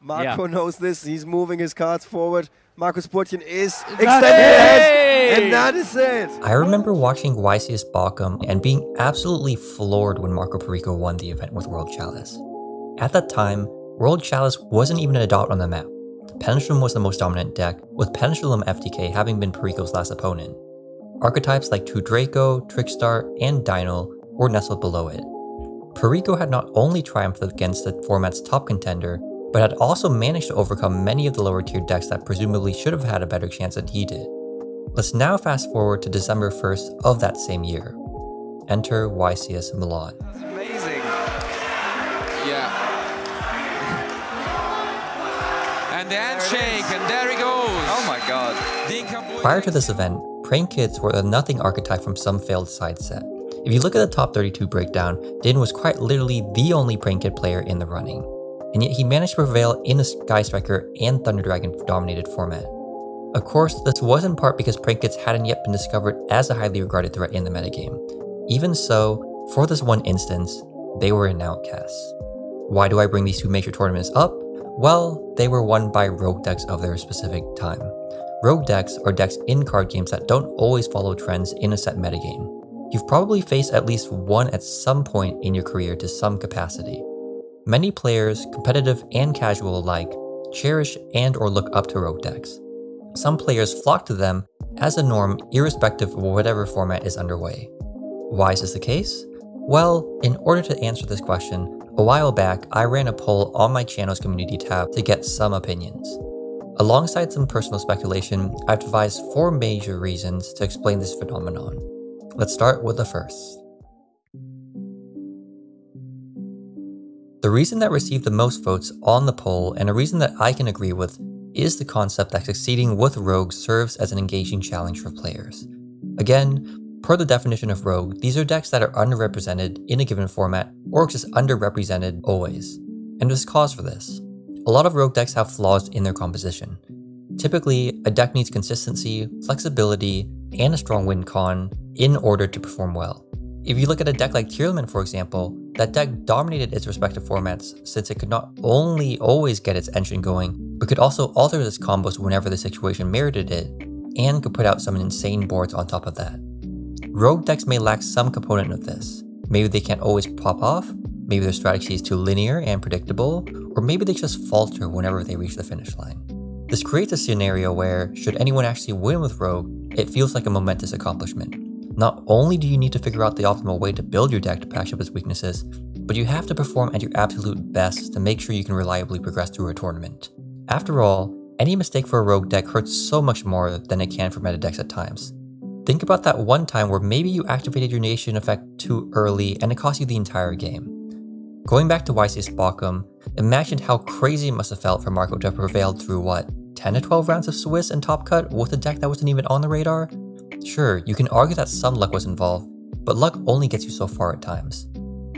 Marco knows this. He's moving his cards forward. Markus Bürtchen is extending ahead, and that is it. I remember watching YCS Bochum and being absolutely floored when Marco Perico won the event with World Chalice. At that time, World Chalice wasn't even a dot on the map. Pendulum was the most dominant deck, with Pendulum FTK having been Perico's last opponent. Archetypes like True Draco, Trickstar, and Dino were nestled below it. Perico had not only triumphed against the format's top contender, but had also managed to overcome many of the lower tier decks that presumably should have had a better chance than he did. Let's now fast forward to December 1st of that same year. Enter YCS Milan. That's amazing. Yeah. And the handshake, and there he goes. Oh my god. Prior to this event, Prank Kids were a nothing archetype from some failed side set. If you look at the top 32 breakdown, Din was quite literally the only Prank Kid player in the running. And yet he managed to prevail in a Sky Striker and Thunder Dragon dominated format. Of course, this was in part because Prank Kids hadn't yet been discovered as a highly regarded threat in the metagame. Even so, for this one instance, they were an outcast. Why do I bring these two major tournaments up? Well, they were won by rogue decks of their specific time. Rogue decks are decks in card games that don't always follow trends in a set metagame. You've probably faced at least one at some point in your career to some capacity. Many players, competitive and casual alike, cherish and or look up to rogue decks. Some players flock to them as a norm irrespective of whatever format is underway. Why is this the case? Well, in order to answer this question, a while back I ran a poll on my channel's community tab to get some opinions. Alongside some personal speculation, I've devised 4 major reasons to explain this phenomenon. Let's start with the first. The reason that received the most votes on the poll, and a reason that I can agree with, is the concept that succeeding with Rogue serves as an engaging challenge for players. Again, per the definition of Rogue, these are decks that are underrepresented in a given format, or just underrepresented always. And there's cause for this. A lot of Rogue decks have flaws in their composition. Typically, a deck needs consistency, flexibility, and a strong win con in order to perform well. If you look at a deck like Tearlament, for example, that deck dominated its respective formats since it could not only always get its engine going, but could also alter its combos whenever the situation merited it, and could put out some insane boards on top of that. Rogue decks may lack some component of this. Maybe they can't always pop off, maybe their strategy is too linear and predictable, or maybe they just falter whenever they reach the finish line. This creates a scenario where, should anyone actually win with Rogue, it feels like a momentous accomplishment. Not only do you need to figure out the optimal way to build your deck to patch up its weaknesses, but you have to perform at your absolute best to make sure you can reliably progress through a tournament. After all, any mistake for a Rogue deck hurts so much more than it can for meta decks at times. Think about that one time where maybe you activated your Nation effect too early and it cost you the entire game. Going back to YCS Bochum, imagine how crazy it must have felt for Marco to have prevailed through what, 10 to 12 rounds of Swiss and Top Cut with a deck that wasn't even on the radar? Sure, you can argue that some luck was involved, but luck only gets you so far at times.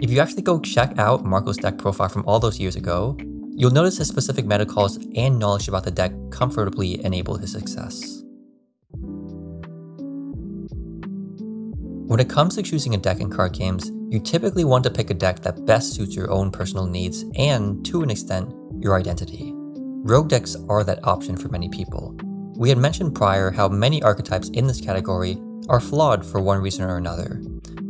If you actually go check out Marco's deck profile from all those years ago, you'll notice his specific meta calls and knowledge about the deck comfortably enabled his success. When it comes to choosing a deck in card games, you typically want to pick a deck that best suits your own personal needs and, to an extent, your identity. Rogue decks are that option for many people. We had mentioned prior how many archetypes in this category are flawed for one reason or another.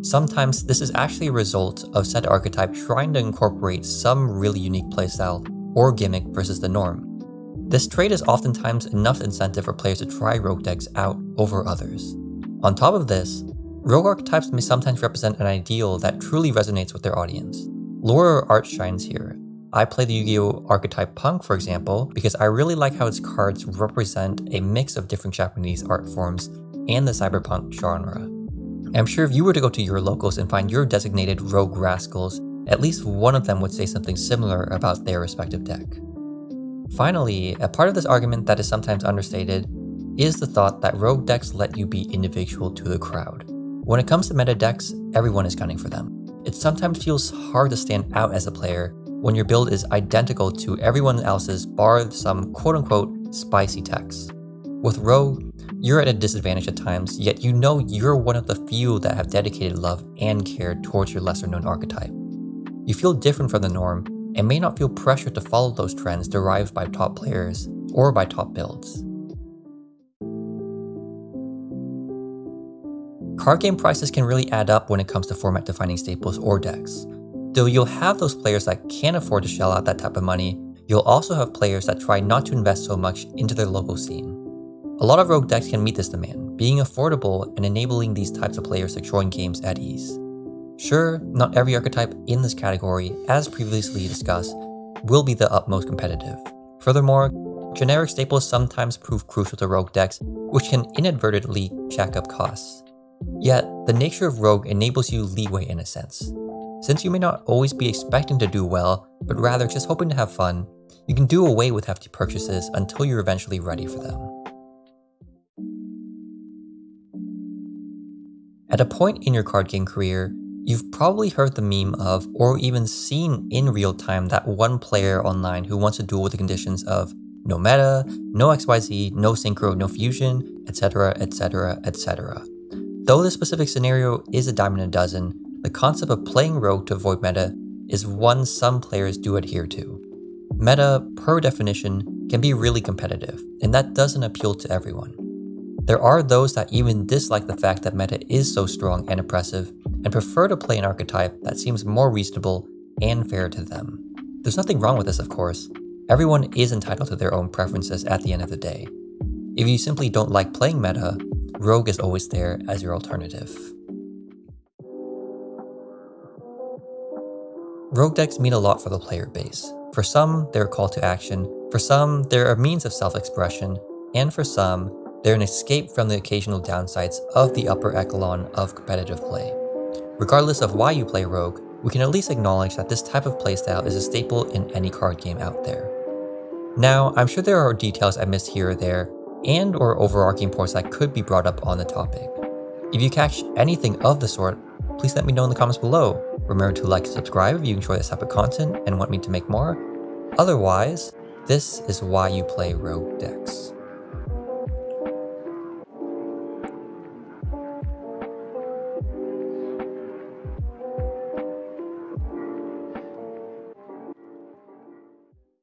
Sometimes this is actually a result of said archetype trying to incorporate some really unique playstyle or gimmick versus the norm. This trait is oftentimes enough incentive for players to try rogue decks out over others. On top of this, rogue archetypes may sometimes represent an ideal that truly resonates with their audience. Lore or art shines here. I play the Yu-Gi-Oh! Archetype Punk, for example, because I really like how its cards represent a mix of different Japanese art forms and the cyberpunk genre. I'm sure if you were to go to your locals and find your designated rogue rascals, at least one of them would say something similar about their respective deck. Finally, a part of this argument that is sometimes understated is the thought that rogue decks let you be individual to the crowd. When it comes to meta decks, everyone is gunning for them. It sometimes feels hard to stand out as a player when your build is identical to everyone else's bar some quote-unquote spicy techs. With Rogue, you're at a disadvantage at times, yet you know you're one of the few that have dedicated love and care towards your lesser-known archetype. You feel different from the norm, and may not feel pressure to follow those trends derived by top players or by top builds. Card game prices can really add up when it comes to format defining staples or decks. Though you'll have those players that can't afford to shell out that type of money, you'll also have players that try not to invest so much into their local scene. A lot of Rogue decks can meet this demand, being affordable and enabling these types of players to join games at ease. Sure, not every archetype in this category, as previously discussed, will be the utmost competitive. Furthermore, generic staples sometimes prove crucial to Rogue decks, which can inadvertently jack up costs. Yet, the nature of Rogue enables you leeway in a sense. Since you may not always be expecting to do well, but rather just hoping to have fun, you can do away with hefty purchases until you're eventually ready for them. At a point in your card game career, you've probably heard the meme of, or even seen in real time, that one player online who wants to duel with the conditions of no meta, no XYZ, no synchro, no fusion, etc, etc, etc. Though this specific scenario is a dime in a dozen, the concept of playing Rogue to avoid meta is one some players do adhere to. Meta, per definition, can be really competitive, and that doesn't appeal to everyone. There are those that even dislike the fact that meta is so strong and oppressive, and prefer to play an archetype that seems more reasonable and fair to them. There's nothing wrong with this, of course. Everyone is entitled to their own preferences at the end of the day. If you simply don't like playing meta, Rogue is always there as your alternative. Rogue decks mean a lot for the player base. For some, they're a call to action, for some, they're a means of self-expression, and for some, they're an escape from the occasional downsides of the upper echelon of competitive play. Regardless of why you play Rogue, we can at least acknowledge that this type of playstyle is a staple in any card game out there. Now, I'm sure there are details I missed here or there, and or overarching points that could be brought up on the topic. If you catch anything of the sort, please let me know in the comments below. Remember to like and subscribe if you enjoy this type of content and want me to make more. Otherwise, this is why you play Rogue decks.